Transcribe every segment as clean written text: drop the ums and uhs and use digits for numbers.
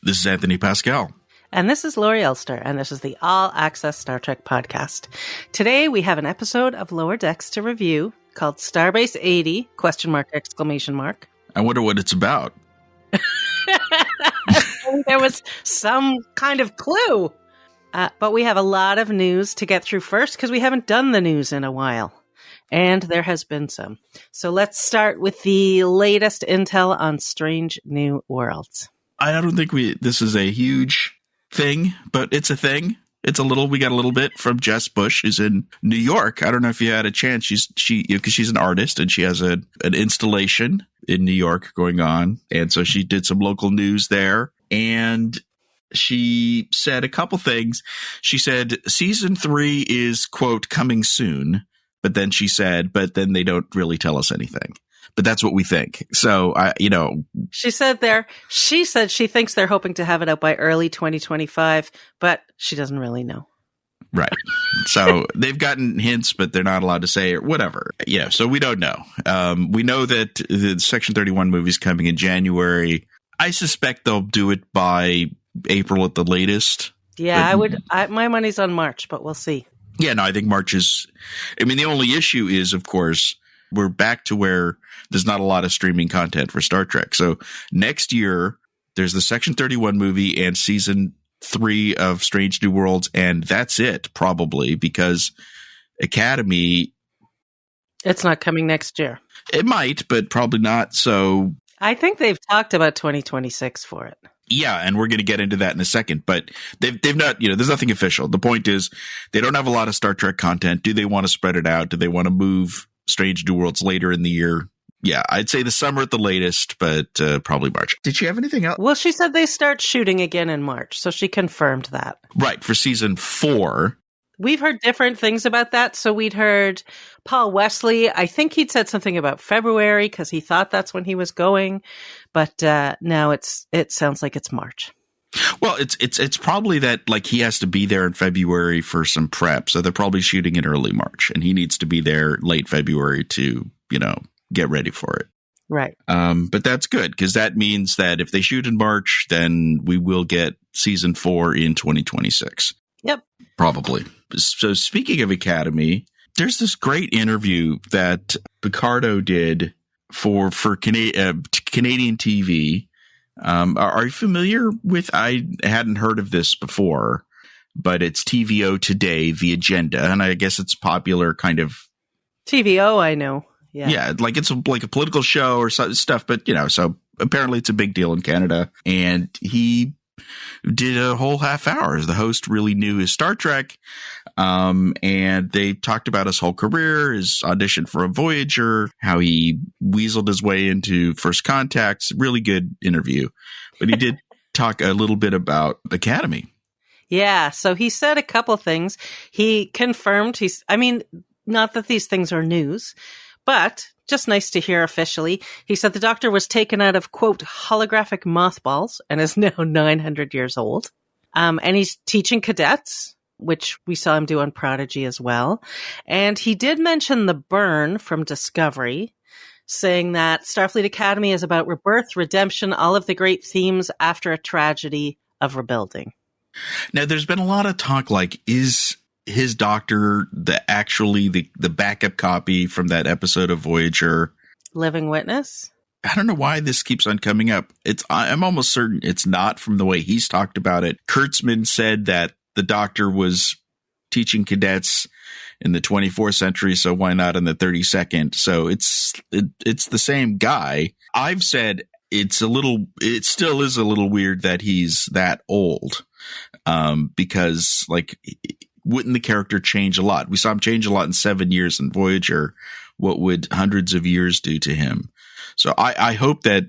This is Anthony Pascal. And this is Laurie Elster, and this is the All Access Star Trek podcast. Today we have an episode of Lower Decks to review called Starbase 80, ? I wonder what it's about. There was some kind of clue. But we have a lot of news to get through first because we haven't done the news in a while. And there has been some. So let's start with the latest intel on Strange New Worlds. I don't think this is a huge thing, but it's a thing. We got a little bit from Jess Bush, who's in New York. I don't know if you had a chance. Because she's an artist and she has an installation in New York going on. And so she did some local news there. And she said a couple things. She said season 3 is, quote, coming soon. But then she said, but then they don't really tell us anything. But that's what we think. So, She said she thinks they're hoping to have it out by early 2025, but she doesn't really know. Right. So they've gotten hints, but they're not allowed to say or whatever. Yeah. So we don't know. We know that the Section 31 movie is coming in January. I suspect they'll do it by April at the latest. Yeah, my money's on March, but we'll see. Yeah, no, I think March is. The only issue is, of course, we're back to where there's not a lot of streaming content for Star Trek. So next year, there's the Section 31 movie and season 3 of Strange New Worlds, and that's it, probably, because Academy. It's not coming next year. It might, but probably not. So I think they've talked about 2026 for it. Yeah, and we're going to get into that in a second, but they've not, there's nothing official. The point is they don't have a lot of Star Trek content. Do they want to spread it out? Do they want to move Strange New Worlds later in the year? Yeah, I'd say the summer at the latest, but probably March. Did she have anything else? Well, she said they start shooting again in March, so she confirmed that. Right, for season 4. We've heard different things about that. So we'd heard Paul Wesley. I think he'd said something about February because he thought that's when he was going. But now it sounds like it's March. Well, it's probably that like he has to be there in February for some prep. So they're probably shooting in early March and he needs to be there late February to, get ready for it. Right. But that's good because that means that if they shoot in March, then we will get season 4 in 2026. Yep. Probably. So speaking of Academy, there's this great interview that Picardo did for Canadian TV. Are you familiar with? I hadn't heard of this before, but it's TVO Today, The Agenda, and I guess it's popular kind of TVO. I know. Yeah. Yeah, like it's like a political show or stuff, but so apparently it's a big deal in Canada, and he did a whole half hour. The host really knew his Star Trek. And they talked about his whole career, his audition for a Voyager, how he weaseled his way into First Contacts. Really good interview. But he did talk a little bit about Academy. Yeah. So he said a couple things. He confirmed not that these things are news, but just nice to hear officially. He said the Doctor was taken out of, quote, holographic mothballs and is now 900 years old. And he's teaching cadets, which we saw him do on Prodigy as well. And he did mention the burn from Discovery, saying that Starfleet Academy is about rebirth, redemption, all of the great themes after a tragedy of rebuilding. Now, there's been a lot of talk like, is his Doctor the backup copy from that episode of Voyager? Living Witness? I don't know why this keeps on coming up. I'm almost certain it's not from the way he's talked about it. Kurtzman said that the Doctor was teaching cadets in the 24th century, so why not in the 32nd? So it's the same guy. I've said it still is a little weird that he's that old, because like, wouldn't the character change a lot? We saw him change a lot in 7 years in Voyager. What would hundreds of years do to him? So I hope that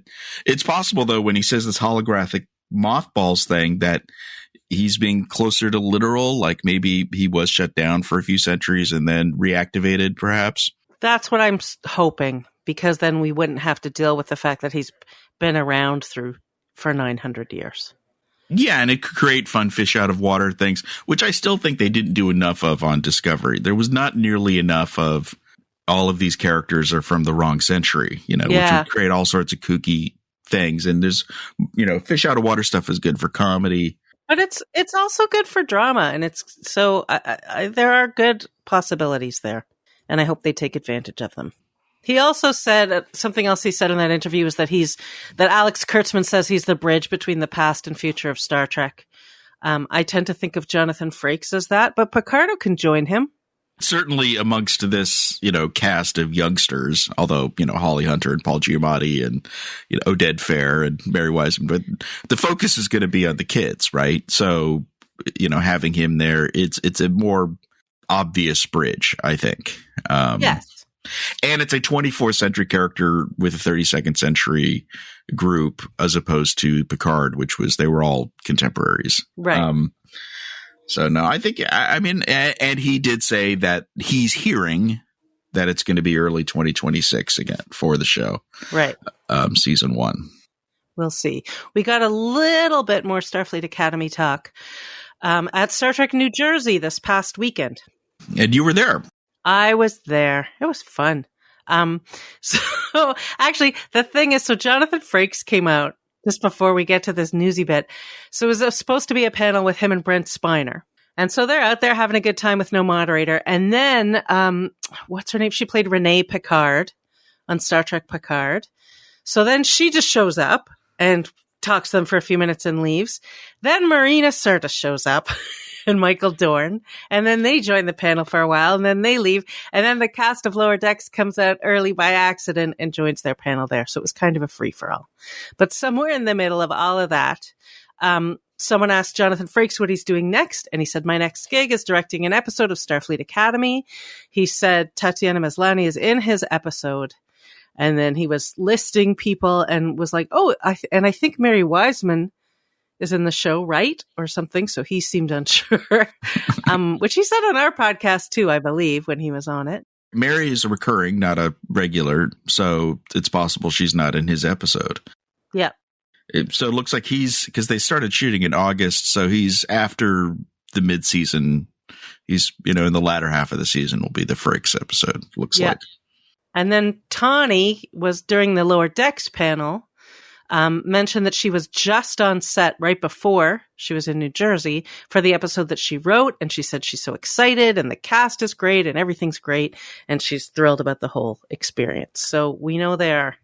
it's possible, though, when he says this holographic mothballs thing, that he's being closer to literal, like maybe he was shut down for a few centuries and then reactivated, perhaps. That's what I'm hoping, because then we wouldn't have to deal with the fact that he's been around for 900 years. Yeah, and it could create fun fish out of water things, which I still think they didn't do enough of on Discovery. There was not nearly enough of all of these characters are from the wrong century, which would create all sorts of kooky things. And there's, fish out of water stuff is good for comedy. But it's also good for drama. And it's so there are good possibilities there. And I hope they take advantage of them. He also said something else he said in that interview was that that Alex Kurtzman says he's the bridge between the past and future of Star Trek. I tend to think of Jonathan Frakes as that, but Picardo can join him. Certainly amongst this, cast of youngsters, although, Holly Hunter and Paul Giamatti and, Oded Fair and Mary Wiseman, but the focus is going to be on the kids, right? So, having him there, it's a more obvious bridge, I think. Yes. And it's a 24th century character with a 32nd century group, as opposed to Picard, they were all contemporaries. Right. So no, I think, and he did say that he's hearing that it's going to be early 2026 again for the show. Right. Season 1. We'll see. We got a little bit more Starfleet Academy talk at Star Trek New Jersey this past weekend. And you were there. I was there. It was fun. So actually the thing is, so Jonathan Frakes came out just before we get to this newsy bit. So it was supposed to be a panel with him and Brent Spiner. And so they're out there having a good time with no moderator. And then, what's her name? She played Renee Picard on Star Trek Picard. So then she just shows up and talks to them for a few minutes and leaves. Then Marina Sirtis shows up. And Michael Dorn, and then they join the panel for a while, and then they leave, and then the cast of Lower Decks comes out early by accident and joins their panel there. So it was kind of a free-for-all. But somewhere in the middle of all of that, someone asked Jonathan Frakes what he's doing next, and he said, my next gig is directing an episode of Starfleet Academy. He said Tatiana Maslany is in his episode, and then he was listing people and was like, I think Mary Wiseman is in the show, right? Or something. So he seemed unsure, which he said on our podcast too, I believe, when he was on it. Mary is a recurring, not a regular. So it's possible she's not in his episode. Yeah. So it looks like because they started shooting in August. So he's after the mid-season. He's, in the latter half of the season will be the Frakes episode, looks like. And then Tawny was during the Lower Decks panel. Mentioned that she was just on set right before she was in New Jersey for the episode that she wrote. And she said she's so excited and the cast is great and everything's great. And she's thrilled about the whole experience. So we know they are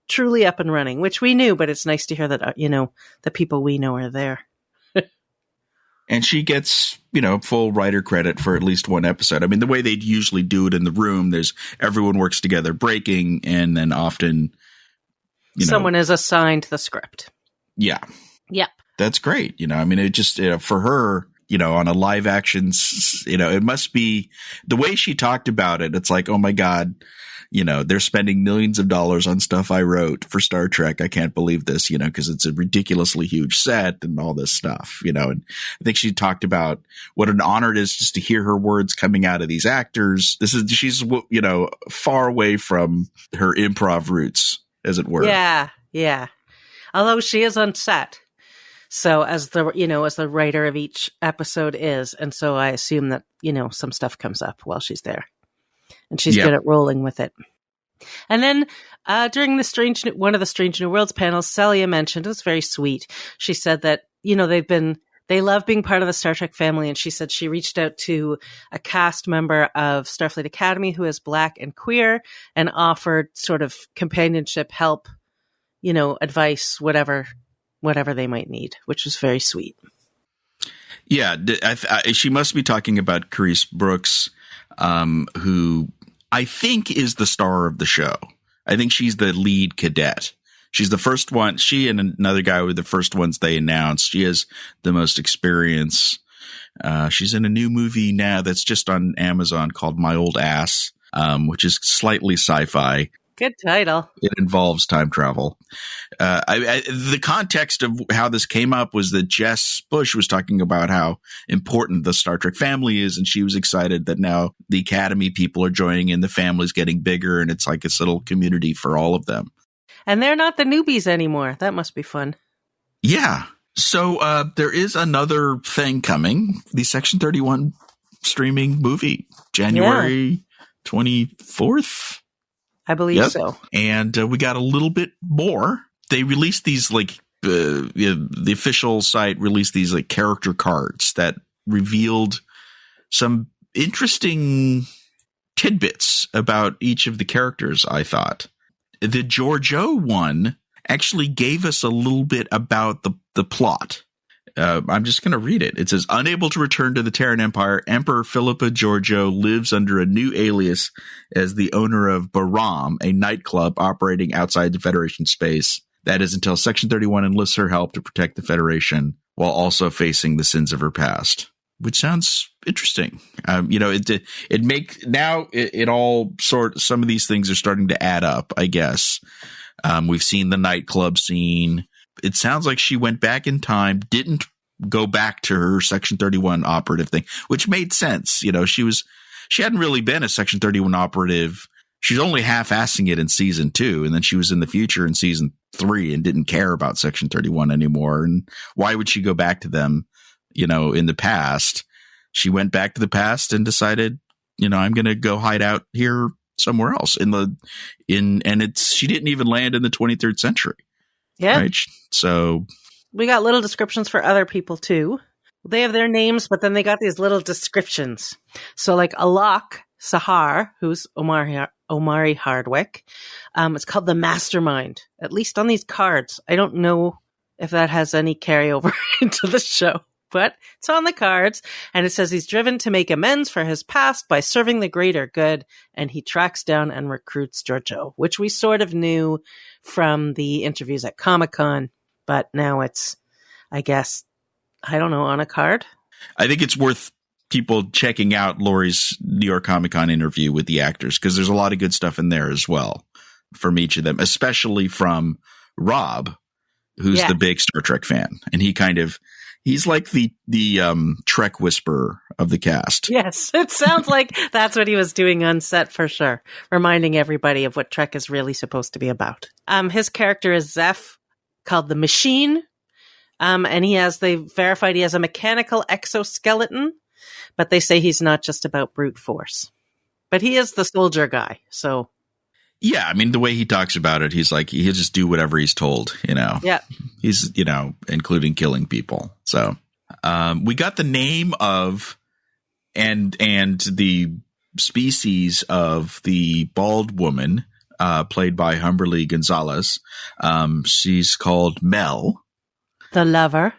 truly up and running, which we knew, but it's nice to hear that, the people we know are there. And she gets, full writer credit for at least one episode. I mean, the way they'd usually do it in the room, everyone works together breaking, and then often someone is assigned the script. Yeah. Yep. That's great. It just, for her, on a live action, it must be the way she talked about it. It's like, oh my God, they're spending millions of dollars on stuff I wrote for Star Trek. I can't believe this, because it's a ridiculously huge set and all this stuff, and I think she talked about what an honor it is just to hear her words coming out of these actors. She's, far away from her improv roots, as it were. Yeah. Yeah. Although she is on set. So as the writer of each episode is. And so I assume that, some stuff comes up while she's there and she's good at rolling with it. And then, during one of the Strange New Worlds panels, Celia mentioned, it was very sweet. She said that, they love being part of the Star Trek family. And she said she reached out to a cast member of Starfleet Academy who is Black and queer and offered sort of companionship, help, advice, whatever they might need, which was very sweet. Yeah. She must be talking about Carice Brooks, who I think is the star of the show. I think she's the lead cadet. She's the first one. She and another guy were the first ones they announced. She has the most experience. She's in a new movie now that's just on Amazon called My Old Ass, which is slightly sci-fi. Good title. It involves time travel. The context of how this came up was that Jess Bush was talking about how important the Star Trek family is, and she was excited that now the Academy people are joining in, the family's getting bigger, and it's like this little community for all of them. And they're not the newbies anymore. That must be fun. Yeah. So there is another thing coming. The Section 31 streaming movie, January 24th. I believe so. And we got a little bit more they released these the official site released these character cards that revealed some interesting tidbits about each of the characters, I thought. The Georgiou one actually gave us a little bit about the plot. I'm just going to read it. It says, unable to return to the Terran Empire, Emperor Philippa Georgiou lives under a new alias as the owner of Baram, a nightclub operating outside the Federation space. That is until Section 31 enlists her help to protect the Federation while also facing the sins of her past, which sounds interesting. It all some of these things are starting to add up, I guess. We've seen the nightclub scene. It sounds like she went back in time, didn't go back to her Section 31 operative thing, which made sense. She hadn't really been a Section 31 operative. She's only half-assing it in season 2, and then she was in the future in season 3 and didn't care about Section 31 anymore. And why would she go back to them, in the past? She went back to the past and decided, I'm going to go hide out here somewhere else she didn't even land in the 23rd century. Yeah. Right? So we got little descriptions for other people too. They have their names, but then they got these little descriptions. So like Alok Sahar, who's Omari Hardwick, it's called the Mastermind, at least on these cards. I don't know if that has any carryover into the show, but it's on the cards. And it says he's driven to make amends for his past by serving the greater good. And he tracks down and recruits Georgiou, which we sort of knew from the interviews at Comic-Con. But now it's, I guess, I don't know, on a card. I think it's worth people checking out Laurie's New York Comic-Con interview with the actors, because there's a lot of good stuff in there as well from each of them, especially from Rob, who's the big Star Trek fan. And he's like the Trek whisperer of the cast. Yes, it sounds like that's what he was doing on set for sure, reminding everybody of what Trek is really supposed to be about. His character is Zeph, called the Machine, and they verified he has a mechanical exoskeleton, but they say he's not just about brute force. But he is the soldier guy, so... Yeah, I mean, the way he talks about it, he's like, he'll just do whatever he's told, Yeah. He's, including killing people. So we got the name of and the species of the bald woman played by Humberly Gonzalez. She's called Mel. The lover.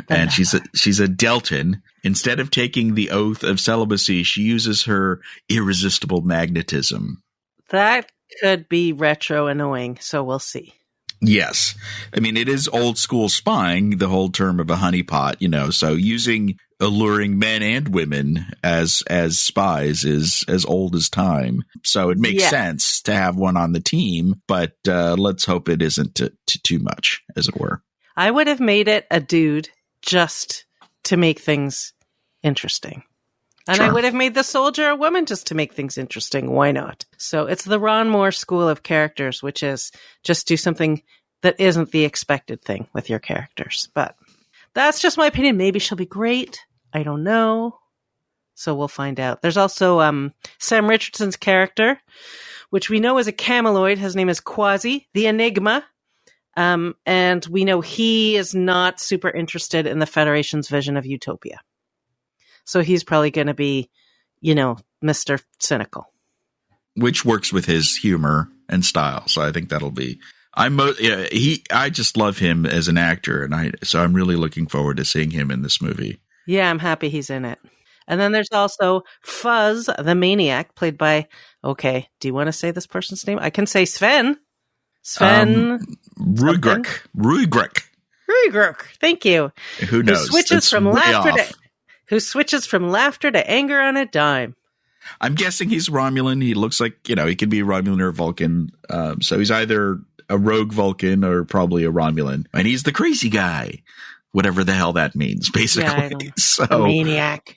And she's a Deltan. Instead of taking the oath of celibacy, she uses her irresistible magnetism. That could be retro annoying, so we'll see. Yes. I mean, it is old school spying, the whole term of a honeypot, so using alluring men and women as spies is as old as time. So it makes sense to have one on the team, but let's hope it isn't too much, as it were. I would have made it a dude just to make things interesting. And sure. I would have made the soldier a woman just to make things interesting. Why not? So it's the Ron Moore school of characters, which is just do something that isn't the expected thing with your characters. But that's just my opinion. Maybe she'll be great. I don't know. So we'll find out. There's also Sam Richardson's character, which we know is a Cameloid. His name is Quasi, the Enigma. And we know he is not super interested in the Federation's vision of utopia. So he's probably going to be, Mr. Cynical. Which works with his humor and style. So I think that'll be... I just love him as an actor, and so I'm really looking forward to seeing him in this movie. Yeah, I'm happy he's in it. And then there's also Fuzz, the Maniac, played by... Okay, do you want to say this person's name? I can say Sven. Ruigrek. Thank you. Who knows? Who switches from laughter to anger on a dime. I'm guessing he's Romulan. He looks like, he could be Romulan or Vulcan. So he's either a rogue Vulcan or probably a Romulan. And he's the crazy guy, whatever the hell that means, basically. So, a maniac.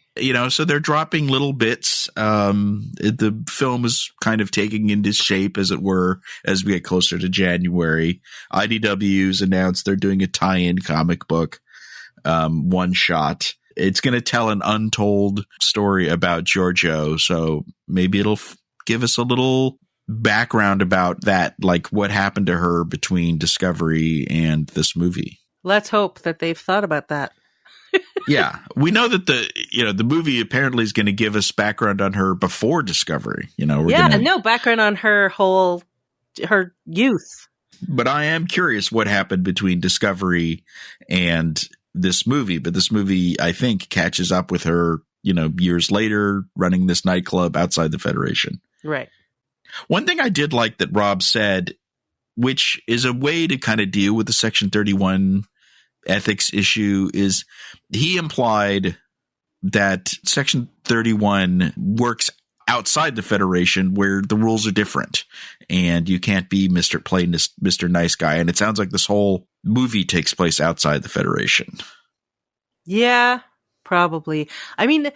So they're dropping little bits. The film is kind of taking into shape, as it were, as we get closer to January. IDW's announced they're doing a tie-in comic book, one shot. It's going to tell an untold story about Georgiou, so maybe it'll give us a little background about that, like what happened to her between Discovery and this movie. Let's hope that they've thought about that. Yeah, we know that the movie apparently is going to give us background on her before Discovery. Background on her youth. But I am curious what happened between Discovery and this movie. But this movie, I think, catches up with her, years later, running this nightclub outside the Federation. Right. One thing I did like that Rob said, which is a way to kind of deal with the Section 31 ethics issue, is he implied that Section 31 works outside the Federation where the rules are different and you can't be Mr. Nice Guy. And it sounds like this whole movie takes place outside the Federation. Yeah, probably. I mean,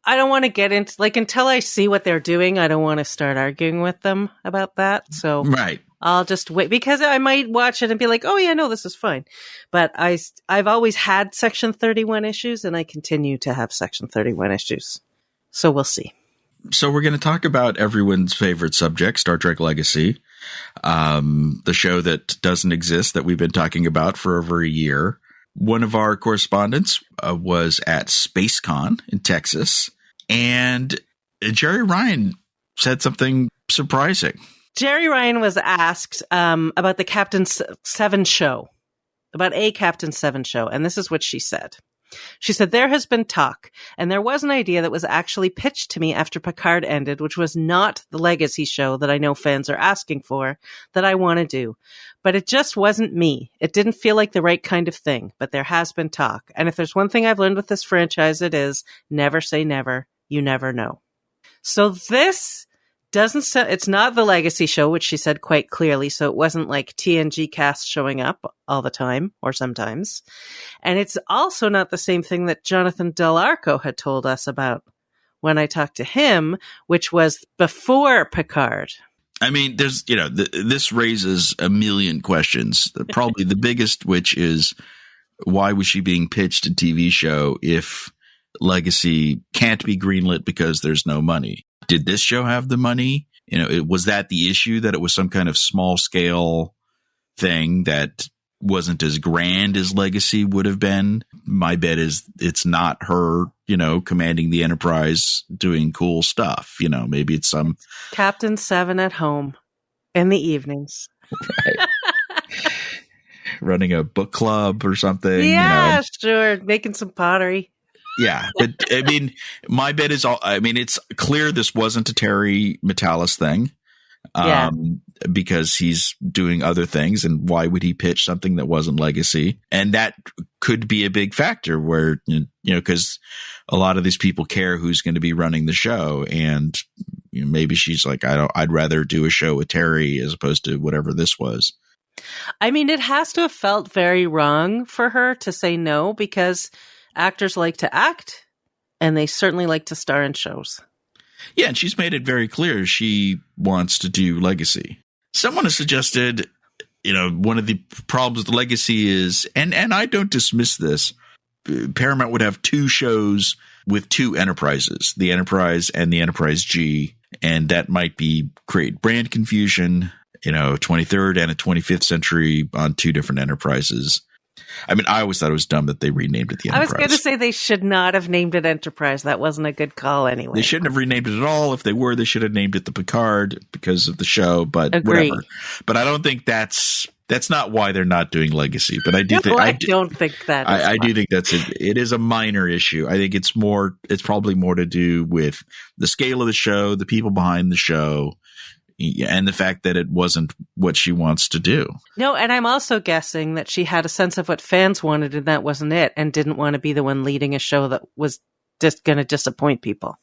I don't want to get into, until I see what they're doing, I don't want to start arguing with them about that. So right. I'll just wait, because I might watch it and be like, oh yeah, no, this is fine. But I've always had Section 31 issues, and I continue to have Section 31 issues. So we'll see. So we're going to talk about everyone's favorite subject, Star Trek Legacy, the show that doesn't exist that we've been talking about for over a year. One of our correspondents was at SpaceCon in Texas, and Jeri Ryan said something surprising. Jeri Ryan was asked about the Captain 7 show, about a Captain 7 show, and this is what she said. She said, there has been talk, and there was an idea that was actually pitched to me after Picard ended, which was not the Legacy show that I know fans are asking for, that I want to do. But it just wasn't me. It didn't feel like the right kind of thing, but there has been talk. And if there's one thing I've learned with this franchise, it is never say never. You never know. So this it's not the Legacy show, which she said quite clearly. So it wasn't like TNG cast showing up all the time or sometimes. And it's also not the same thing that Jonathan Del Arco had told us about when I talked to him, which was before Picard. I mean, there's, this raises a million questions. Probably the biggest, which is, why was she being pitched a TV show if Legacy can't be greenlit because there's no money? Did this show have the money? Was that the issue, that it was some kind of small scale thing that wasn't as grand as Legacy would have been? My bet is it's not her, commanding the Enterprise doing cool stuff. Maybe it's some Captain 7 at home in the evenings. Right. Running a book club or something. Yeah, sure. Making some pottery. Yeah, but I mean, my bet is it's clear this wasn't a Terry Metalis thing, because he's doing other things, and why would he pitch something that wasn't Legacy? And that could be a big factor where, because a lot of these people care who's going to be running the show, and maybe she's like, I'd rather do a show with Terry as opposed to whatever this was. I mean, it has to have felt very wrong for her to say no, because actors like to act, and they certainly like to star in shows. Yeah, and she's made it very clear she wants to do Legacy. Someone has suggested, one of the problems with Legacy is, and I don't dismiss this, Paramount would have 2 shows with 2 enterprises, the Enterprise and the Enterprise G, and that might create brand confusion, 23rd and a 25th century on 2 different enterprises. I mean, I always thought it was dumb that they renamed it the Enterprise. I was going to say they should not have named it Enterprise. That wasn't a good call anyway. They shouldn't have renamed it at all. If they were, they should have named it the Picard because of the show, but Agreed. Whatever. But I don't think that's not why they're not doing Legacy. But I do think I don't think that. I do think it is a minor issue. I think it's probably more to do with the scale of the show, the people behind the show, and the fact that it wasn't what she wants to do. No, and I'm also guessing that she had a sense of what fans wanted, and that wasn't it, and didn't want to be the one leading a show that was just going to disappoint people.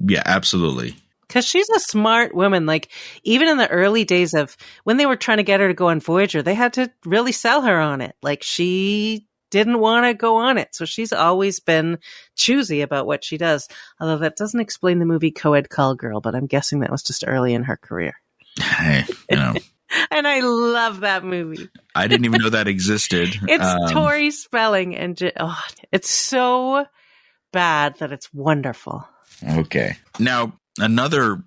Yeah, absolutely. Because she's a smart woman. Like, even in the early days of when they were trying to get her to go on Voyager, they had to really sell her on it. Like, she didn't want to go on it. So she's always been choosy about what she does. Although that doesn't explain the movie Co-Ed Call Girl, but I'm guessing that was just early in her career. Hey, And I love that movie. I didn't even know that existed. It's Tori Spelling, and it's so bad that it's wonderful. Okay. Now, another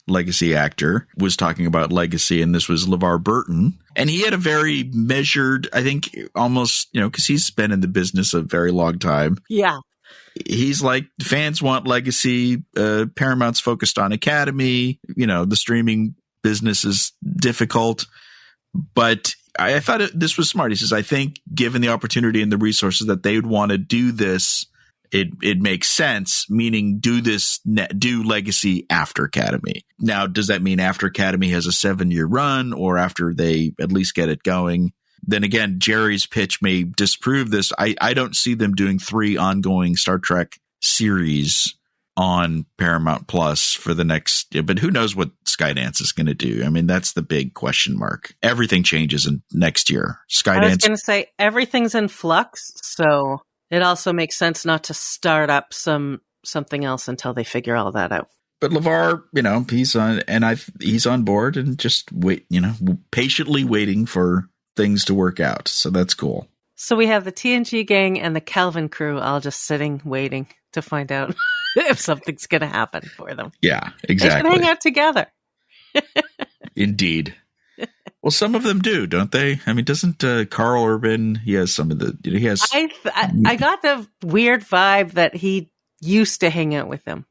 legacy actor, was talking about legacy, and this was LeVar Burton. And he had a very measured, I think, almost, because he's been in the business a very long time. Yeah. He's like, fans want legacy. Paramount's focused on Academy. The streaming business is difficult. But I thought this was smart. He says, I think given the opportunity and the resources that they would want to do this, it makes sense, meaning do legacy after Academy. Now, does that mean after Academy has a 7-year run or after they at least get it going? Then again, Jeri's pitch may disprove this. I don't see them doing 3 ongoing Star Trek series on Paramount Plus for the next, but who knows what Skydance is going to do? I mean, that's the big question mark. Everything changes in next year. Skydance. I was going to say everything's in flux, so it also makes sense not to start up something else until they figure all that out. But LeVar, he's on board and just wait, patiently waiting for things to work out. So that's cool. So we have the TNG gang and the Kelvin crew all just sitting, waiting to find out if something's going to happen for them. Yeah, exactly. They should hang out together. Indeed. Well, some of them do, don't they? I mean, doesn't Carl Urban? He has some of the. He has. I got the weird vibe that he used to hang out with them.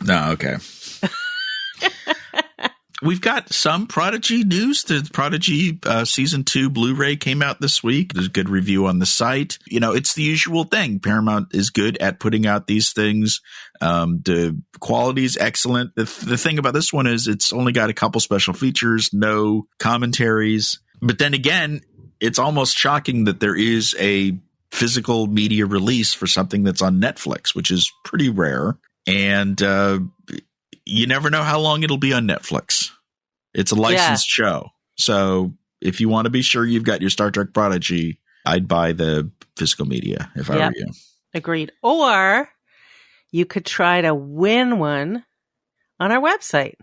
No, okay. We've got some Prodigy news. The Prodigy season 2 Blu-ray came out this week. There's a good review on the site. It's the usual thing. Paramount is good at putting out these things. The quality is excellent. The thing about this one is it's only got a couple special features, no commentaries. But then again, it's almost shocking that there is a physical media release for something that's on Netflix, which is pretty rare. And you never know how long it'll be on Netflix. It's a licensed show. So if you want to be sure you've got your Star Trek Prodigy, I'd buy the physical media if I were you. Agreed. Or you could try to win one on our website.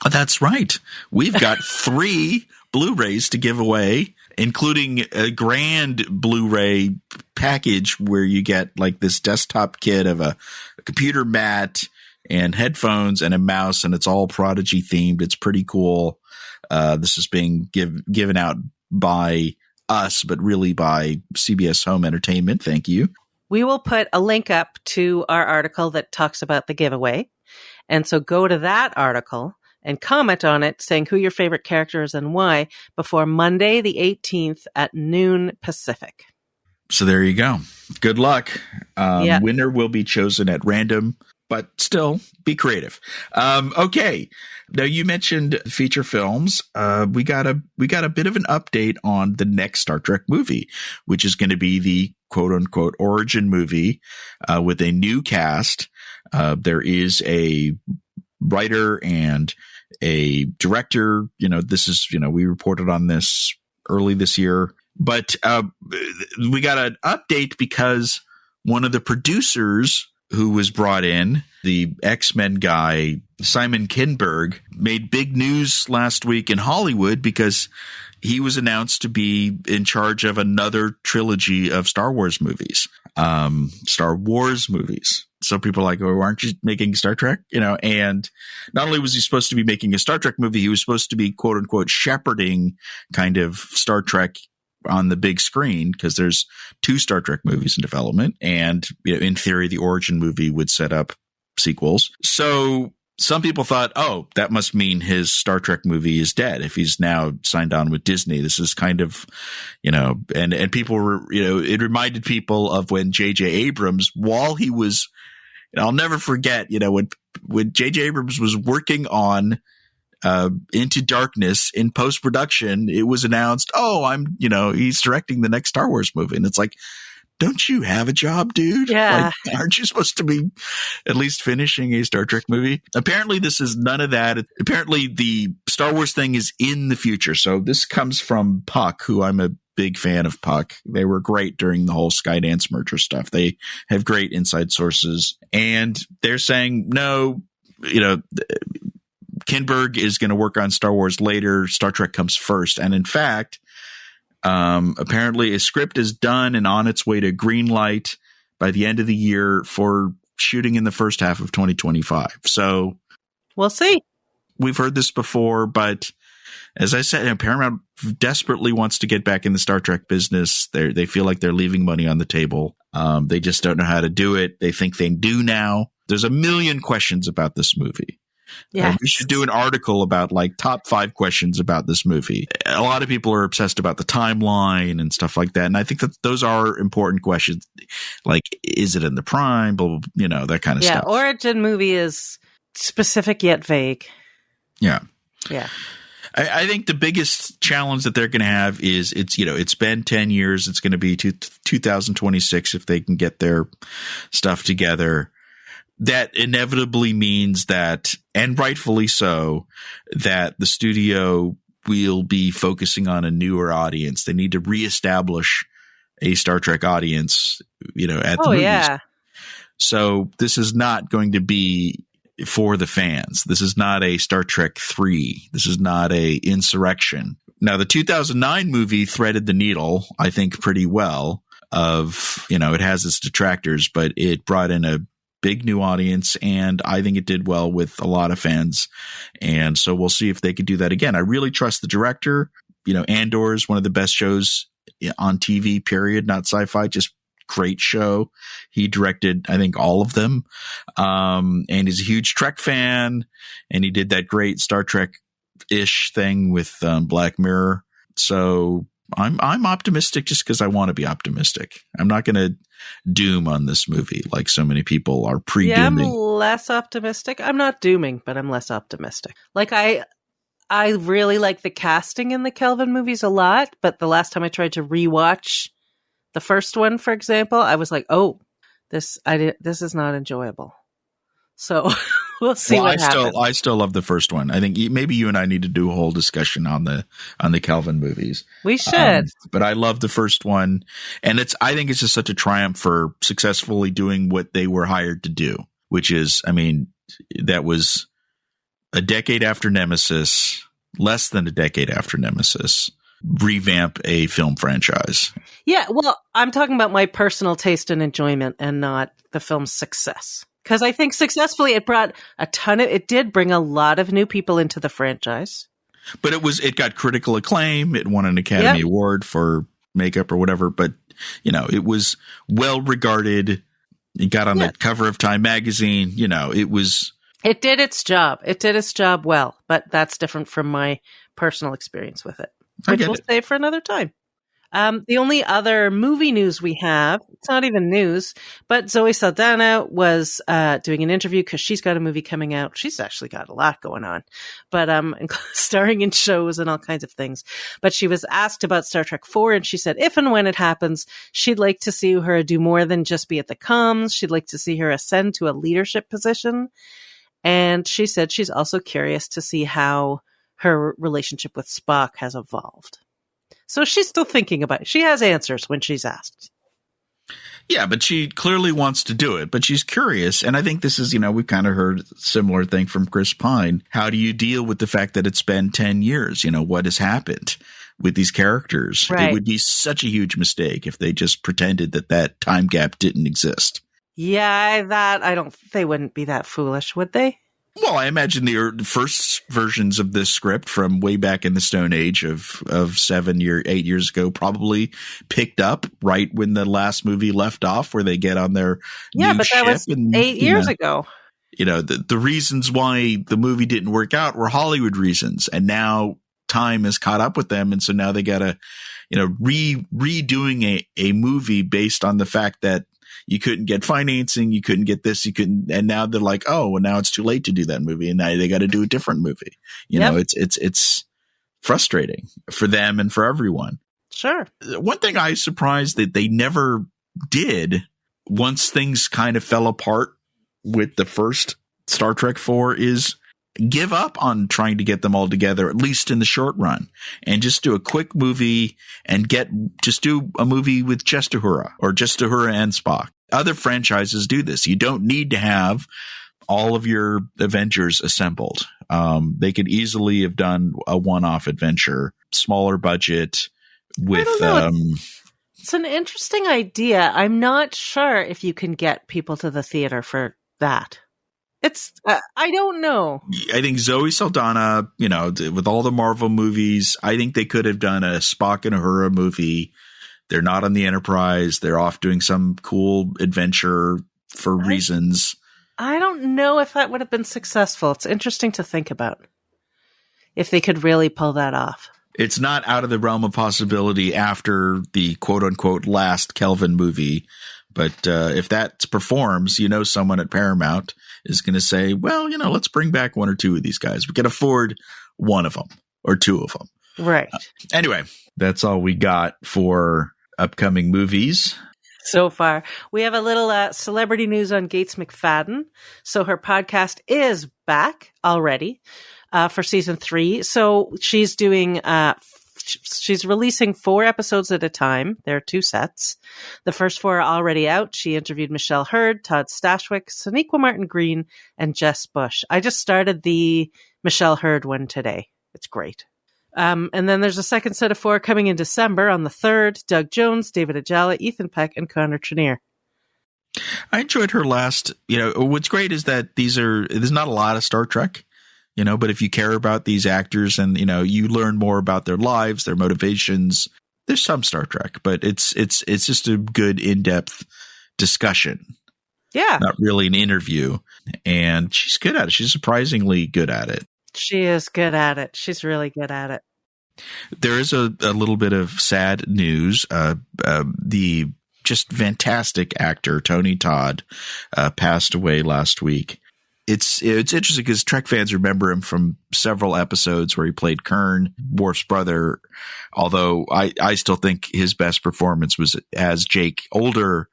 Oh, that's right. We've got 3 Blu-rays to give away, including a grand Blu-ray package where you get like this desktop kit of a computer mat and headphones and a mouse, and it's all Prodigy themed. It's pretty cool. This is being given out by us, but really by CBS Home Entertainment. Thank you. We will put a link up to our article that talks about the giveaway. And so go to that article and comment on it saying who your favorite character is and why before Monday, the 18th at noon Pacific. So there you go. Good luck. Winner will be chosen at random, but still be creative. Okay. Now you mentioned feature films. We got a bit of an update on the next Star Trek movie, which is going to be the quote unquote origin movie, with a new cast. There is a writer and a director. This is, we reported on this early this year, but we got an update because one of the producers who was brought in, the X-Men guy, Simon Kinberg, made big news last week in Hollywood because he was announced to be in charge of another trilogy of Star Wars movies. So people are like, oh, aren't you making Star Trek? And not only was he supposed to be making a Star Trek movie, he was supposed to be, quote unquote, shepherding kind of Star Trek on the big screen, because there's 2 Star Trek movies in development. And in theory, the origin movie would set up sequels. So some people thought, oh, that must mean his Star Trek movie is dead if he's now signed on with Disney. This is kind of, and people were, it reminded people of when J.J. Abrams, while he was, I'll never forget, when J.J. Abrams was working on Into Darkness in post-production, it was announced, he's directing the next Star Wars movie. And it's like, don't you have a job, dude? Yeah. Aren't you supposed to be at least finishing a Star Trek movie? Apparently this is none of that. Apparently the Star Wars thing is in the future. So this comes from Puck, who I'm a big fan of Puck. They were great during the whole Skydance merger stuff. They have great inside sources, and they're saying, no, Kinberg is going to work on Star Wars later. Star Trek comes first. And in fact, apparently a script is done and on its way to greenlight by the end of the year for shooting in the first half of 2025. So We'll see. We've heard this before, but as I said, Paramount desperately wants to get back in the Star Trek business. They feel like they're leaving money on the table. They just don't know how to do it. They think they do now. There's a million questions about this movie. Yeah, we should do an article about like top 5 questions about this movie. A lot of people are obsessed about the timeline and stuff like that. And I think that those are important questions. Like, is it in the prime? Blah, blah, you know, that kind of stuff. Yeah, origin movie is specific yet vague. Yeah. Yeah. I think the biggest challenge that they're going to have is it's been 10 years. It's going to be 2026 if they can get their stuff together. That inevitably means that, and rightfully so, that the studio will be focusing on a newer audience. They need to reestablish a Star Trek audience, at the movies. Yeah. So this is not going to be for the fans. This is not a Star Trek 3. This is not a Insurrection. Now, the 2009 movie threaded the needle, I think, pretty well of, it has its detractors, but it brought in a big new audience, and I think it did well with a lot of fans. And so we'll see if they could do that again. I really trust the director. Andor is one of the best shows on TV, period, not sci-fi, just great show. He directed, I think, all of them. And he's a huge Trek fan, and he did that great Star Trek-ish thing with Black Mirror. So I'm optimistic just because I want to be optimistic. I'm not going to doom on this movie like so many people are pre-dooming. Yeah, I'm less optimistic. I'm not dooming, but I'm less optimistic. Like I really like the casting in the Kelvin movies a lot, but the last time I tried to rewatch the first one, for example, I was like, "Oh, this is not enjoyable." So we'll see what happens. I still love the first one. I think maybe you and I need to do a whole discussion on the Kelvin movies. We should. But I love the first one, and I think it's just such a triumph for successfully doing what they were hired to do, which is, that was a decade after Nemesis, less than a decade after Nemesis, revamp a film franchise. Yeah, well, I'm talking about my personal taste and enjoyment and not the film's success. Because I think successfully it did bring a lot of new people into the franchise. But it got critical acclaim. It won an Academy Award for makeup or whatever. But, it was well regarded. It got on the cover of Time magazine. It did its job. It did its job well. But that's different from my personal experience with it, which we'll save for another time. The only other movie news we have, it's not even news, but Zoe Saldana was doing an interview because she's got a movie coming out. She's actually got a lot going on, but starring in shows and all kinds of things. But she was asked about Star Trek 4, and she said if and when it happens, she'd like to see her do more than just be at the comms. She'd like to see her ascend to a leadership position. And she said she's also curious to see how her relationship with Spock has evolved. So she's still thinking about it. She has answers when she's asked. Yeah, but she clearly wants to do it, but she's curious. And I think this is, we've kind of heard a similar thing from Chris Pine. How do you deal with the fact that it's been 10 years? What has happened with these characters? Right. It would be such a huge mistake if they just pretended that time gap didn't exist. Yeah, they wouldn't be that foolish, would they? Well, I imagine the first versions of this script from way back in the Stone Age of 8 years ago probably picked up right when the last movie left off, where they get on their new but ship. That was 8 years ago. The reasons why the movie didn't work out were Hollywood reasons, and now time has caught up with them, and so now they got to, redoing a movie based on the fact that you couldn't get financing, you couldn't get this, and now they're like, oh, well, now it's too late to do that movie, and now they got to do a different movie. It's frustrating for them and for everyone. Sure. One thing I was surprised that they never did once things kind of fell apart with the first Star Trek 4 is give up on trying to get them all together, at least in the short run, and just do a quick movie and just do a movie with just Uhura or just Uhura and Spock. Other franchises do this. You don't need to have all of your Avengers assembled. They could easily have done a one-off adventure, smaller budget with, it's an interesting idea. I'm not sure if you can get people to the theater for that. It's I don't know. I think Zoe Saldana, with all the Marvel movies, I think they could have done a Spock and Uhura movie. They're not on the Enterprise. They're off doing some cool adventure for reasons. I don't know if that would have been successful. It's interesting to think about if they could really pull that off. It's not out of the realm of possibility after the quote unquote last Kelvin movie. But if that performs, someone at Paramount is going to say, well, let's bring back one or two of these guys. We can afford one of them or two of them. Right. Anyway, that's all we got for upcoming movies. So far, we have a little celebrity news on Gates McFadden. So her podcast is back already for season 3. So she's doing, she's releasing 4 episodes at a time. There are 2 sets. The first 4 are already out. She interviewed Michelle Hurd, Todd Stashwick, Sonequa Martin Green, and Jess Bush. I just started the Michelle Hurd one today. It's great. And then there's a second set of 4 coming in December on the 3rd. Doug Jones, David Ajala, Ethan Peck, and Connor Trenier. I enjoyed her last. What's great is that there's not a lot of Star Trek, but if you care about these actors and, you learn more about their lives, their motivations, there's some Star Trek, but it's just a good in-depth discussion. Yeah. Not really an interview. And she's good at it. She's surprisingly good at it. She is good at it. She's really good at it. There is a little bit of sad news. The just fantastic actor, Tony Todd, passed away last week. It's interesting because Trek fans remember him from several episodes where he played Kern, Worf's brother, although I still think his best performance was as Jake, older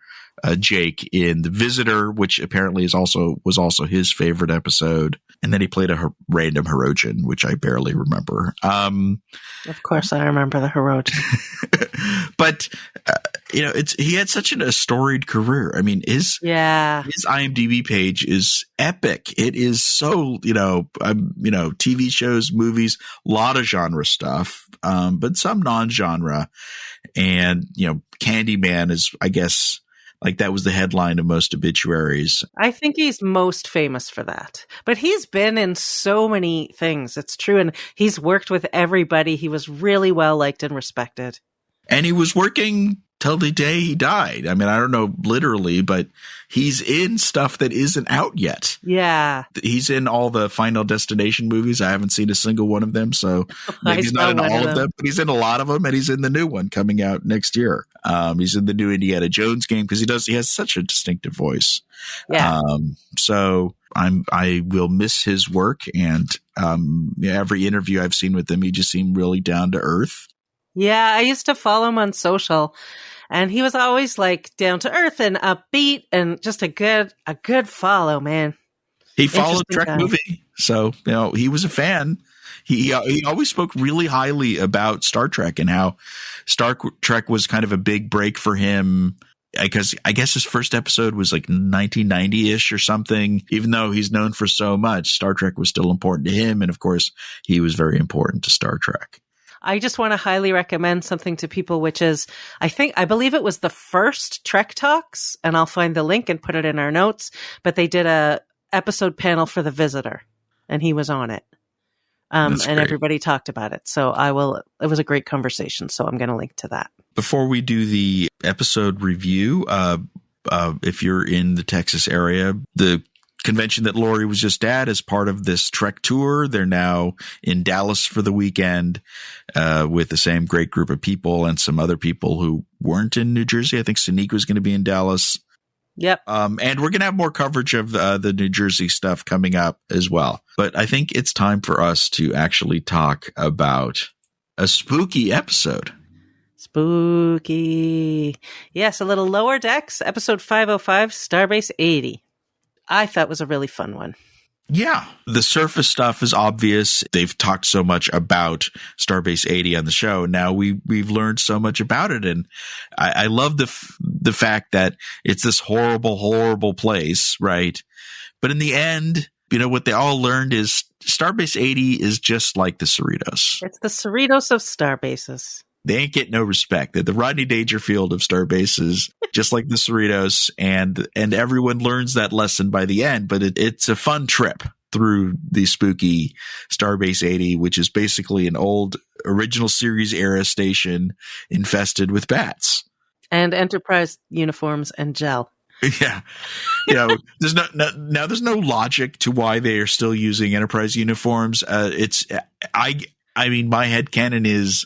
Jake in The Visitor, which apparently was also his favorite episode. And then he played a random Hirogen, which I barely remember. Of course, I remember the Hirogen. But he had such a storied career. I mean, his IMDb page is epic. It is so TV shows, movies, a lot of genre stuff, but some non-genre. And Candyman is, I guess, like that was the headline of most obituaries. I think he's most famous for that. But he's been in so many things. It's true. And he's worked with everybody. He was really well liked and respected. And he was working till the day he died. I mean, I don't know literally, but he's in stuff that isn't out yet. Yeah. He's in all the Final Destination movies. I haven't seen a single one of them. So maybe he's not in all of them, but he's in a lot of them. And he's in the new one coming out next year. He's in the new Indiana Jones game because he has such a distinctive voice. Yeah. So I will miss his work. And every interview I've seen with him, he just seemed really down to earth. Yeah, I used to follow him on social, and he was always like down to earth and upbeat, and just a good follow, man. He followed TrekMovie, so he was a fan. He always spoke really highly about Star Trek and how Star Trek was kind of a big break for him. Because I guess his first episode was like 1990-ish or something. Even though he's known for so much, Star Trek was still important to him, and of course, he was very important to Star Trek. I just want to highly recommend something to people, which is, I believe it was the first Trek Talks, and I'll find the link and put it in our notes, but they did a episode panel for The Visitor, and he was on it. And everybody talked about it. So it was a great conversation. So I'm going to link to that. Before we do the episode review, if you're in the Texas area, the convention that Laurie was just at is part of this Trek tour. They're now in Dallas for the weekend with the same great group of people and some other people who weren't in New Jersey. I think Sonequa was going to be in Dallas. Yep. And we're going to have more coverage of the New Jersey stuff coming up as well. But I think it's time for us to actually talk about a spooky episode. Spooky. Yes, a little Lower Decks, episode 505, Starbase 80. I thought was a really fun one. Yeah, the surface stuff is obvious. They've talked so much about Starbase 80 on the show. Now we've learned so much about it, and I love the fact that it's this horrible, horrible place, right? But in the end, what they all learned is Starbase 80 is just like the Cerritos. It's the Cerritos of Starbases. They ain't getting no respect. They're the Rodney Dangerfield of Starbases, just like the Cerritos, and everyone learns that lesson by the end, but it's a fun trip through the spooky Starbase 80, which is basically an old original series era station infested with bats. And Enterprise uniforms and gel. Yeah. There's no logic to why they are still using Enterprise uniforms. I mean, my headcanon is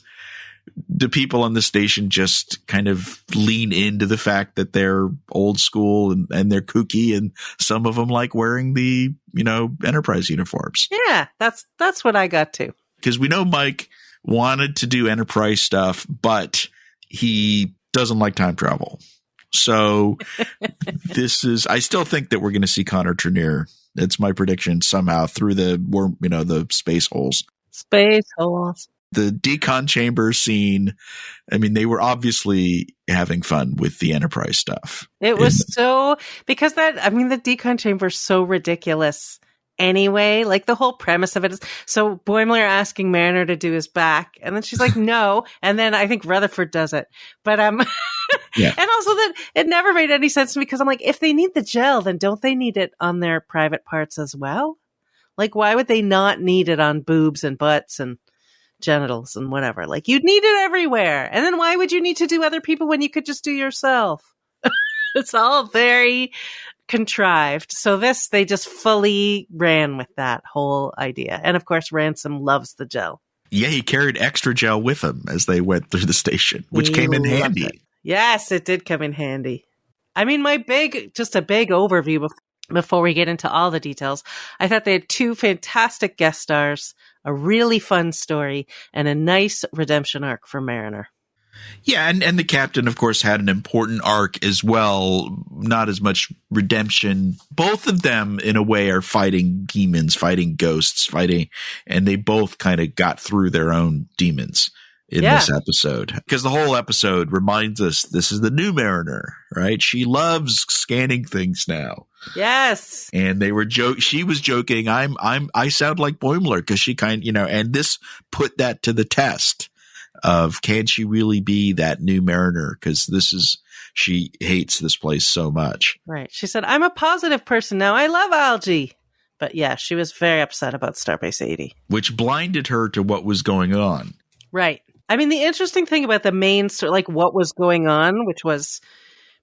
the people on the station just kind of lean into the fact that they're old school and they're kooky, and some of them like wearing the, Enterprise uniforms. Yeah, that's what I got too. Because we know Mike wanted to do Enterprise stuff, but he doesn't like time travel. So I still think that we're going to see Connor Trinneer. It's my prediction somehow through the space holes. Space holes. The decon chamber scene, I mean, they were obviously having fun with the Enterprise stuff. It was because the decon chamber is so ridiculous anyway. Like, the whole premise of it is, so Boimler asking Mariner to do his back, and then she's like, no. And then I think Rutherford does it. But, yeah. And also that it never made any sense to me, because I'm like, if they need the gel, then don't they need it on their private parts as well? Like, why would they not need it on boobs and butts and genitals and whatever? Like, you'd need it everywhere. And then why would you need to do other people when you could just do yourself? It's all very contrived. So they just fully ran with that whole idea. And of course, Ransom loves the gel. Yeah, he carried extra gel with him as they went through the station, which came in handy. It. Yes, it did come in handy. I mean, a big overview before we get into all the details. I thought they had 2 fantastic guest stars, a really fun story, and a nice redemption arc for Mariner. Yeah, and the captain, of course, had an important arc as well. Not as much redemption. Both of them, in a way, are fighting demons, fighting ghosts, and they both kind of got through their own demons in this episode. Because the whole episode reminds us this is the new Mariner, right? She loves scanning things now. Yes. And she was joking, I sound like Boimler, because she and this put that to the test of, can she really be that new Mariner? Because she hates this place so much. Right. She said, I'm a positive person now. I love algae. But yeah, she was very upset about Starbase 80. Which blinded her to what was going on. Right. I mean, the interesting thing about the main story, like what was going on, which was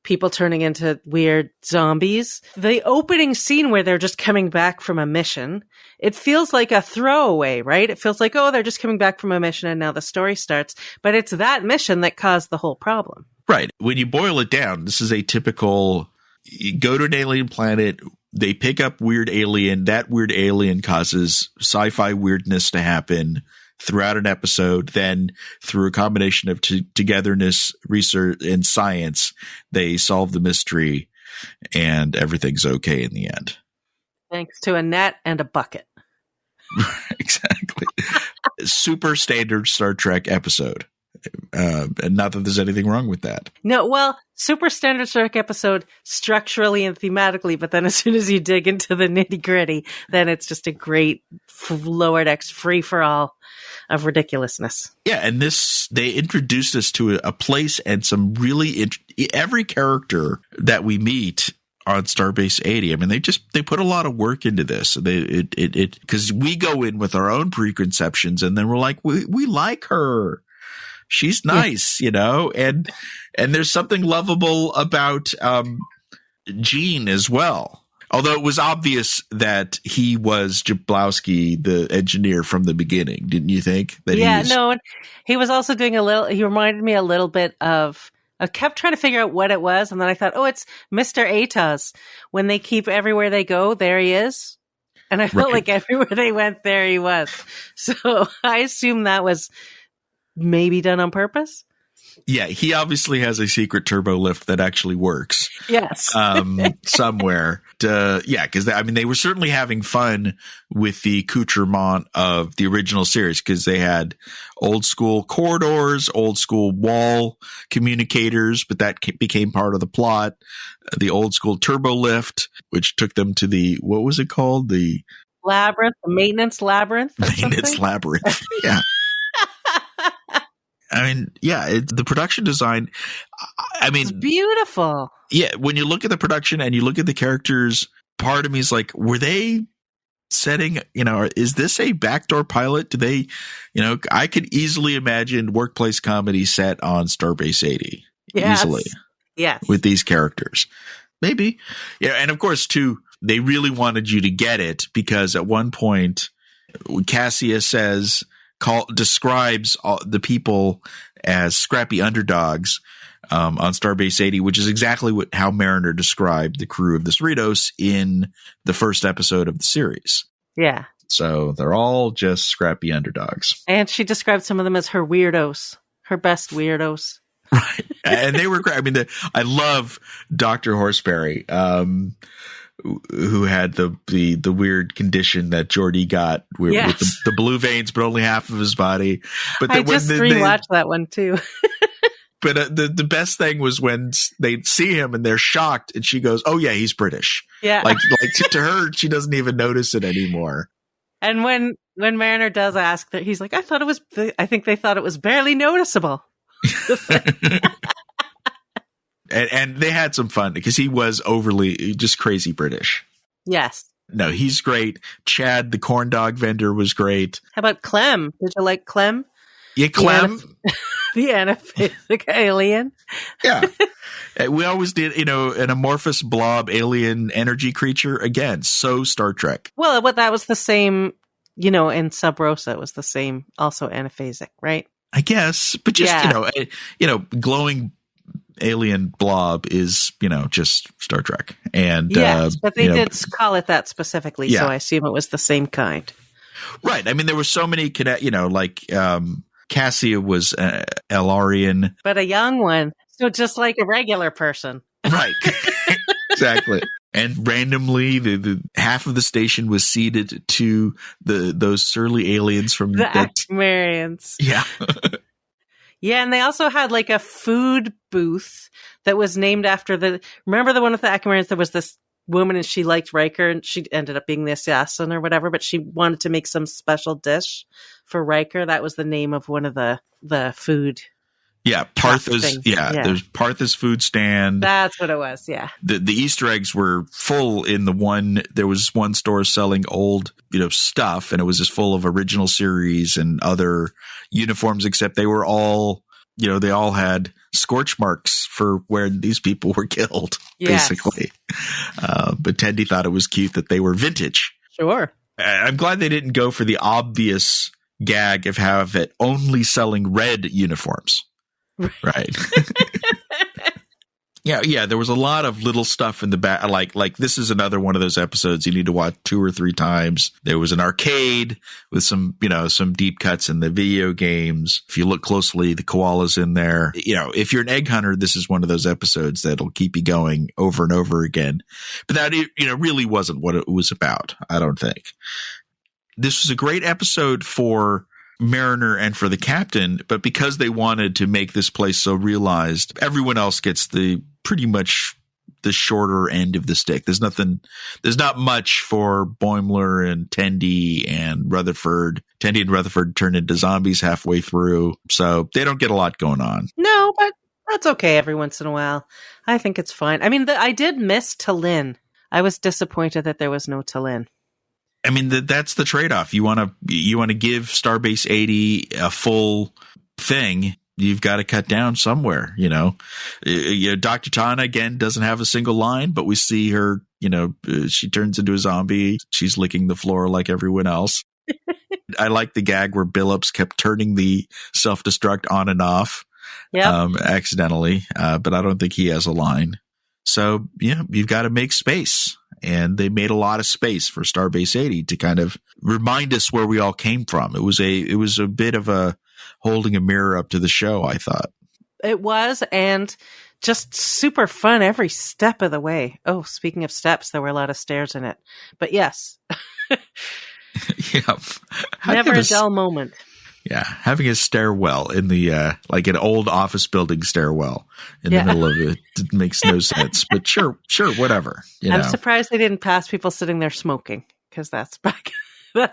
people turning into weird zombies. The opening scene where they're just coming back from a mission, it feels like a throwaway, right? It feels like, oh, they're just coming back from a mission and now the story starts. But it's that mission that caused the whole problem. Right. When you boil it down, this is a typical, you go to an alien planet, they pick up weird alien, that weird alien causes sci-fi weirdness to happen throughout an episode. Then through a combination of togetherness, research, and science, they solve the mystery and everything's okay in the end. Thanks to a net and a bucket. Exactly. Super standard Star Trek episode. And not that there's anything wrong with that. No, well, super standard Star Trek episode structurally and thematically, but then as soon as you dig into the nitty gritty, then it's just a great lower decks free for all of ridiculousness. Yeah, and they introduced us to a place and some really every character that we meet on Starbase 80. I mean, they put a lot of work into this. Because we go in with our own preconceptions, and then we're like, we like her. She's nice, and there's something lovable about Gene as well. Although it was obvious that he was Jablowski, the engineer, from the beginning, didn't you think? He was also doing he reminded me a little bit of, I kept trying to figure out what it was, and then I thought, oh, it's Mr. Atos. When they keep everywhere they go, there he is. And I felt like everywhere they went, there he was. So I assume that was maybe done on purpose. Yeah, he obviously has a secret turbo lift that actually works. Yes. Somewhere. Because they were certainly having fun with the accoutrement of the original series, because they had old school corridors, old school wall communicators, but that became part of the plot. The old school turbo lift, which took them to the, what was it called? The labyrinth, the maintenance labyrinth. Maintenance labyrinth. Yeah. I mean, yeah, the production design, I mean, It's beautiful. Yeah, when you look at the production and you look at the characters, part of me is like, were they setting, is this a backdoor pilot? Do they, I could easily imagine workplace comedy set on Starbase 80. Yes. Easily. Yes. With these characters. Maybe. Yeah, and of course, too, they really wanted you to get it because at one point, Cassia describes the people as scrappy underdogs on Starbase 80, which is exactly how Mariner described the crew of the Cerritos in the first episode of the series. Yeah. So they're all just scrappy underdogs. And she described some of them as her weirdos, her best weirdos. Right. And they were great. I mean, I love Dr. Horseberry, who had the weird condition that Geordi got with the blue veins, but only half of his body. But I just rewatched that one too. But the best thing was when they see him and they're shocked, and she goes, "Oh yeah, he's British." Yeah, like to her, she doesn't even notice it anymore. And when Mariner does ask that, he's like, I think they thought it was barely noticeable. and they had some fun because he was overly just crazy British. Yes. No, he's great. Chad, the corn dog vendor, was great. How about Clem? Did you like Clem? Yeah, Clem. The anaphasic alien. Yeah. We always did, an amorphous blob alien energy creature. Again, so Star Trek. Well, that was the same, in Sub Rosa, it was the same, also anaphasic, right? I guess, but just, glowing alien blob is, just Star Trek. And yes, but they did call it that specifically, yeah. So I assume it was the same kind. Right. I mean, there were so many, Cassia was Elarian. But a young one. So just like a regular person. Right. Exactly. And randomly, the half of the station was ceded to those surly aliens from the Actimarians. Yeah. Yeah, and they also had like a food booth that was named after remember the one with the Actimarians? There was this woman and she liked Riker and she ended up being the assassin or whatever, but she wanted to make some special dish for Riker. That was the name of one of the food. Yeah, Partha's. Yeah, there's Partha's food stand. That's what it was. Yeah. The Easter eggs were full in there was one store selling old, stuff, and it was just full of original series and other uniforms, except they were all, they all had scorch marks for where these people were killed, basically. But Tendi thought it was cute that they were vintage. Sure. I'm glad they didn't go for the obvious gag of have it only selling red uniforms. Right. Yeah. There was a lot of little stuff in the back. Like this is another one of those episodes you need to watch 2 or 3 times. There was an arcade with some deep cuts in the video games. If you look closely, the koala's in there. If you're an egg hunter, this is one of those episodes that'll keep you going over and over again. But that, really wasn't what it was about, I don't think. This was a great episode for Mariner and for the captain, but because they wanted to make this place so realized, everyone else gets pretty much the shorter end of the stick. There's not much for Boimler and Tendi and Rutherford. Tendi and Rutherford turn into zombies halfway through, so they don't get a lot going on. No, but that's okay every once in a while. I think it's fine. I mean, I did miss T'Lyn. I was disappointed that there was no T'Lyn. I mean, that's the trade-off. You want to give Starbase 80 a full thing. You've got to cut down somewhere, Dr. Tana, again, doesn't have a single line, but we see her, she turns into a zombie. She's licking the floor like everyone else. I like the gag where Billups kept turning the self-destruct on and off accidentally, but I don't think he has a line. So, you've got to make space. And they made a lot of space for Starbase 80 to kind of remind us where we all came from. It was a bit of a holding a mirror up to the show, I thought. It was, and just super fun every step of the way. Oh, speaking of steps, there were a lot of stairs in it. But yes. Yeah. Never a dull moment. Yeah, having a stairwell in the like an old office building stairwell in the middle of it makes no sense. But sure, whatever. I'm surprised they didn't pass people sitting there smoking, because that's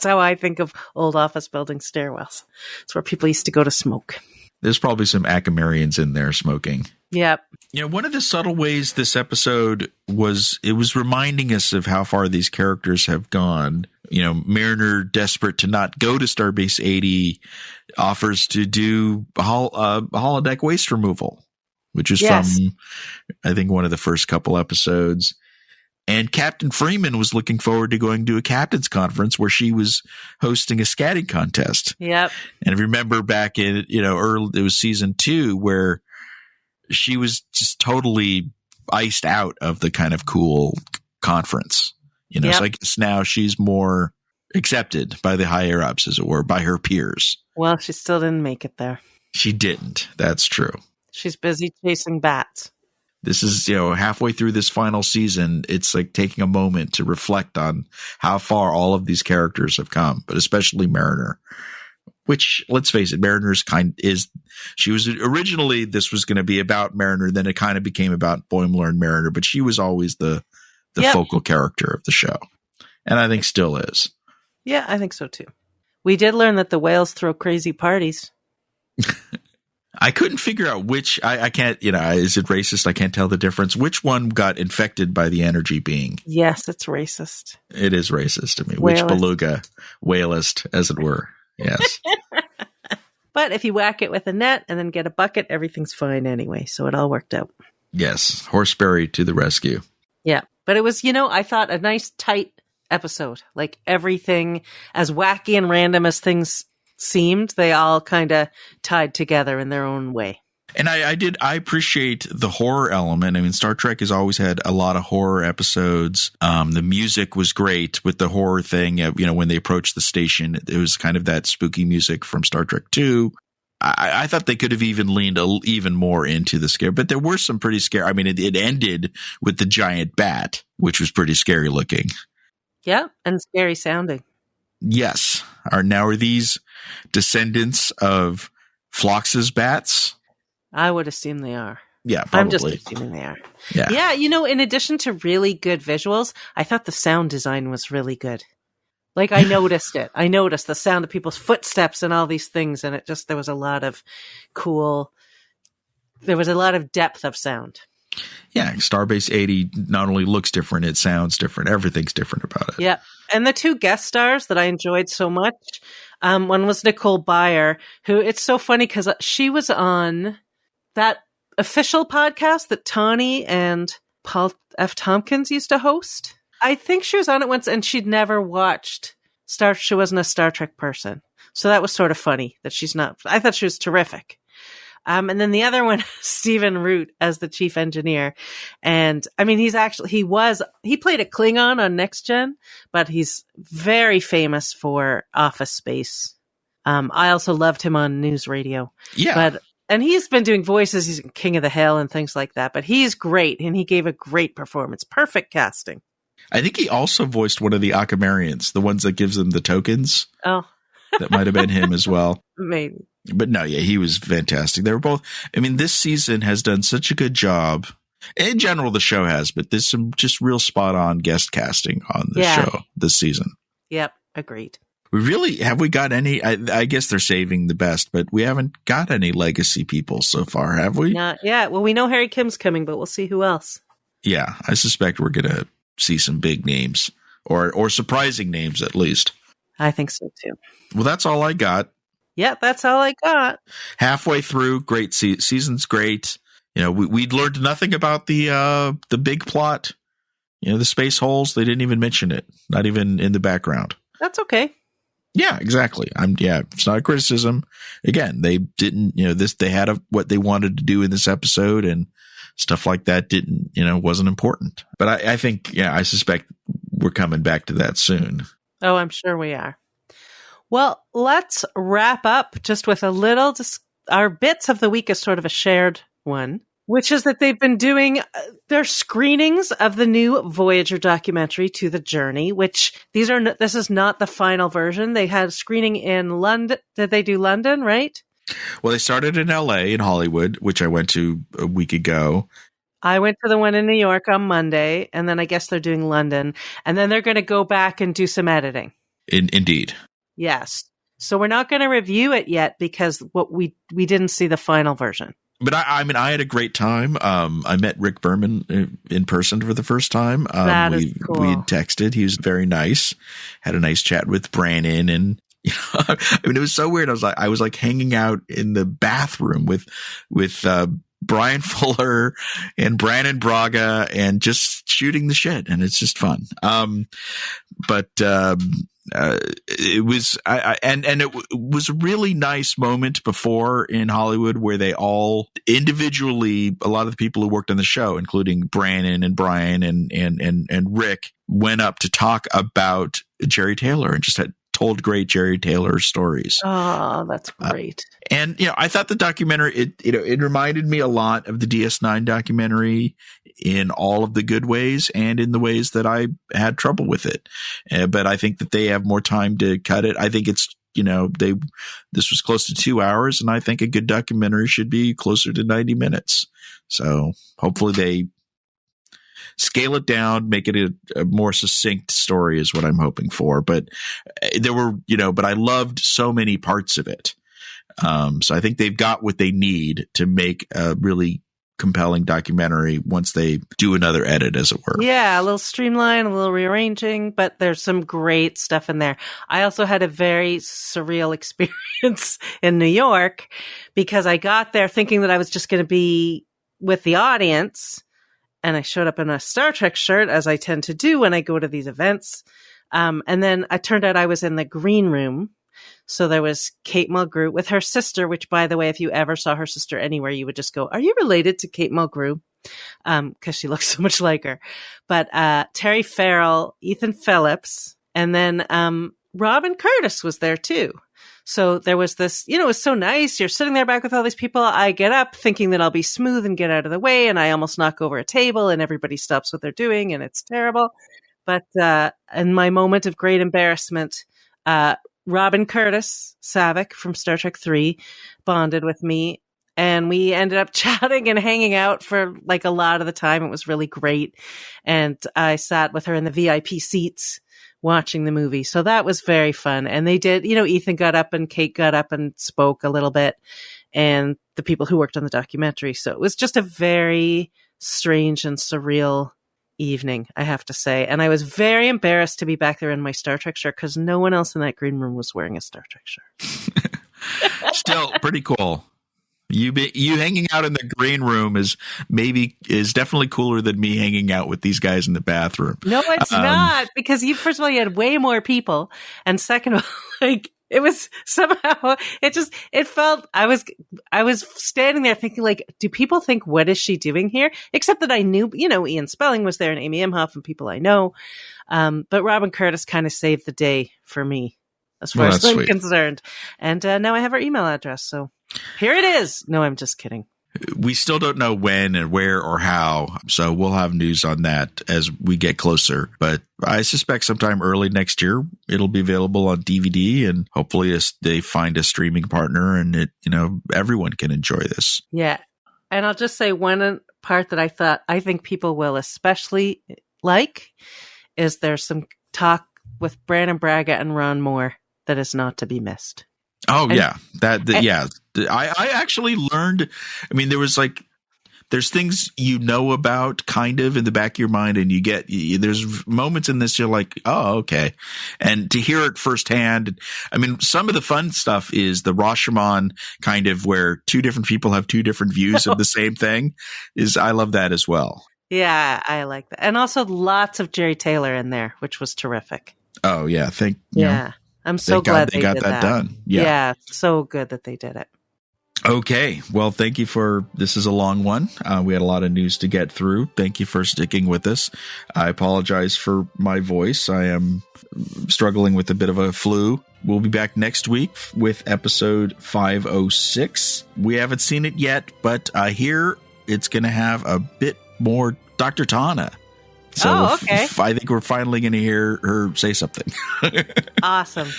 how I think of old office building stairwells. It's where people used to go to smoke. There's probably some Acamarians in there smoking. Yep. One of the subtle ways this episode was reminding us of how far these characters have gone. Mariner, desperate to not go to Starbase 80, offers to do holodeck waste removal, which is from, I think, one of the first couple episodes. And Captain Freeman was looking forward to going to a captain's conference where she was hosting a scatting contest. Yep. And if you remember back in, early, it was season 2 where she was just totally iced out of the kind of cool conference, So I guess now she's more accepted by the higher ups, as it were, by her peers. Well, she still didn't make it there. She didn't. That's true. She's busy chasing bats. This is, halfway through this final season, it's like taking a moment to reflect on how far all of these characters have come, but especially Mariner, which, let's face it, Mariner's she was originally, this was going to be about Mariner, then it kind of became about Boimler and Mariner, but she was always the focal character of the show. And I think still is. Yeah, I think so too. We did learn that the whales throw crazy parties. I couldn't figure out which, I can't, is it racist? I can't tell the difference. Which one got infected by the energy being? Yes, it's racist. It is racist to me. Whalist. Which beluga, whalist, as it were. Yes. But if you whack it with a net and then get a bucket, everything's fine anyway. So it all worked out. Yes. Horseberry to the rescue. Yeah. But it was, I thought a nice tight episode. Like everything, as wacky and random as things seemed, they all kind of tied together in their own way. And I appreciate the horror element. I mean, Star Trek has always had a lot of horror episodes. The music was great with the horror thing. When they approached the station, it was kind of that spooky music from Star Trek 2. I thought they could have even leaned even more into the scare, but there were some pretty scary. I mean, it ended with the giant bat, which was pretty scary looking. Yeah, and scary sounding. Yes. Are these descendants of Phlox's bats? I would assume they are. Yeah, probably. I'm just assuming they are. Yeah. Yeah, in addition to really good visuals, I thought the sound design was really good. Like, I noticed it. I noticed the sound of people's footsteps and all these things, and there was a lot of depth of sound. Yeah, Starbase 80 not only looks different, it sounds different. Everything's different about it. Yeah. And the 2 guest stars that I enjoyed so much, one was Nicole Byer, who, it's so funny because she was on that official podcast that Tawny and Paul F. Tompkins used to host. I think she was on it once and she'd never watched she wasn't a Star Trek person. So that was sort of funny that she's not. I thought she was terrific. And then the other one, Stephen Root as the chief engineer. And I mean, he played a Klingon on Next Gen, but he's very famous for Office Space. I also loved him on news radio. Yeah. And he's been doing voices. He's King of the Hill and things like that, but he's great. And he gave a great performance. Perfect casting. I think he also voiced one of the Acamarians, the ones that gives them the tokens. Oh, that might have been him as well. Maybe. But no, yeah, he was fantastic. They were both, I mean, this season has done such a good job. In general, the show has, but there's some just real spot on guest casting on the show this season. Yep. Agreed. Have we got any, I guess they're saving the best, but we haven't got any legacy people so far, have we? Not yet. Well, we know Harry Kim's coming, but we'll see who else. Yeah. I suspect we're going to see some big names or surprising names at least. I think so too. Well, that's all I got. Yeah, that's all I got. Halfway through, great season's great. We'd learned nothing about the big plot. The space holes, they didn't even mention it, not even in the background. That's okay. Yeah, exactly. It's not a criticism. Again, they didn't, they had what they wanted to do in this episode and stuff like that wasn't important. But I think, I suspect we're coming back to that soon. Oh, I'm sure we are. Well, let's wrap up just with a little, our bits of the week is sort of a shared one, which is that they've been doing their screenings of the new Voyager documentary To the Journey, which this is not the final version. They had a screening in London. Did they do London, right? Well, they started in LA, in Hollywood, which I went to a week ago. I went to the one in New York on Monday, and then I guess they're doing London, and then they're going to go back and do some editing. Indeed. Yes. So we're not going to review it yet because we didn't see the final version. But I mean, I had a great time. I met Rick Berman in person for the first time. That is cool. We had texted. He was very nice. Had a nice chat with Brannon, and I mean, it was so weird. I was like hanging out in the bathroom with Brian Fuller and Brannon Braga and just shooting the shit, and it's just fun. It was, it was a really nice moment before in Hollywood where they all individually, a lot of the people who worked on the show, including Brannon and Brian and Rick, went up to talk about Jeri Taylor and just had told great Jeri Taylor stories. Oh, that's great. And, I thought the documentary, it reminded me a lot of the DS9 documentary in all of the good ways and in the ways that I had trouble with it. But I think that they have more time to cut it. I think it's, this was close to 2 hours, and I think a good documentary should be closer to 90 minutes. So hopefully they scale it down, make it a more succinct story is what I'm hoping for. But there were, but I loved so many parts of it. So I think they've got what they need to make a really compelling documentary once they do another edit, as it were. Yeah, a little streamline, a little rearranging, but there's some great stuff in there. I also had a very surreal experience in New York because I got there thinking that I was just going to be with the audience. And I showed up in a Star Trek shirt, as I tend to do when I go to these events. And then it turned out I was in the green room. So there was Kate Mulgrew with her sister, which, by the way, if you ever saw her sister anywhere, you would just go, "Are you related to Kate Mulgrew?" Because she looks so much like her. But Terry Farrell, Ethan Phillips, and then Robin Curtis was there too. So there was this, it was so nice. You're sitting there back with all these people. I get up thinking that I'll be smooth and get out of the way. And I almost knock over a table and everybody stops what they're doing. And it's terrible. But in my moment of great embarrassment, Robin Curtis Savick from Star Trek 3 bonded with me. And we ended up chatting and hanging out for like a lot of the time. It was really great. And I sat with her in the VIP seats watching the movie. So that was very fun. And they did, Ethan got up and Kate got up and spoke a little bit, and the people who worked on the documentary. So it was just a very strange and surreal evening, I have to say. And I was very embarrassed to be back there in my Star Trek shirt because no one else in that green room was wearing a Star Trek shirt. Still pretty cool. You hanging out in the green room is definitely cooler than me hanging out with these guys in the bathroom. No, it's not, because first of all, you had way more people, and second of all, like, it was somehow, it felt, I was standing there thinking, like, do people think, what is she doing here? Except that I knew, Ian Spelling was there and Amy Imhoff and people I know. But Robin Curtis kind of saved the day for me, as far as I'm concerned. And now I have her email address, so here it is. No, I'm just kidding. We still don't know when and where or how, so we'll have news on that as we get closer. But I suspect sometime early next year it'll be available on DVD, and hopefully they find a streaming partner and everyone can enjoy this. Yeah, and I'll just say one part that I think people will especially like is there's some talk with Brannon Braga and Ron Moore that is not to be missed. Oh, yeah. Yeah. I actually learned, there's things about kind of in the back of your mind, and there's moments in this you're like, oh, okay. And to hear it firsthand, some of the fun stuff is the Rashomon kind of where two different people have two different views of the same thing. I love that as well. Yeah, I like that. And also lots of Jeri Taylor in there, which was terrific. Oh, yeah. I'm so glad they got that done. Yeah, so good that they did it. Okay. Well, thank you this is a long one. We had a lot of news to get through. Thank you for sticking with us. I apologize for my voice. I am struggling with a bit of a flu. We'll be back next week with episode 506. We haven't seen it yet, but I hear it's going to have a bit more Dr. Tana. So okay. I think we're finally going to hear her say something. Awesome.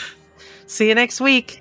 See you next week.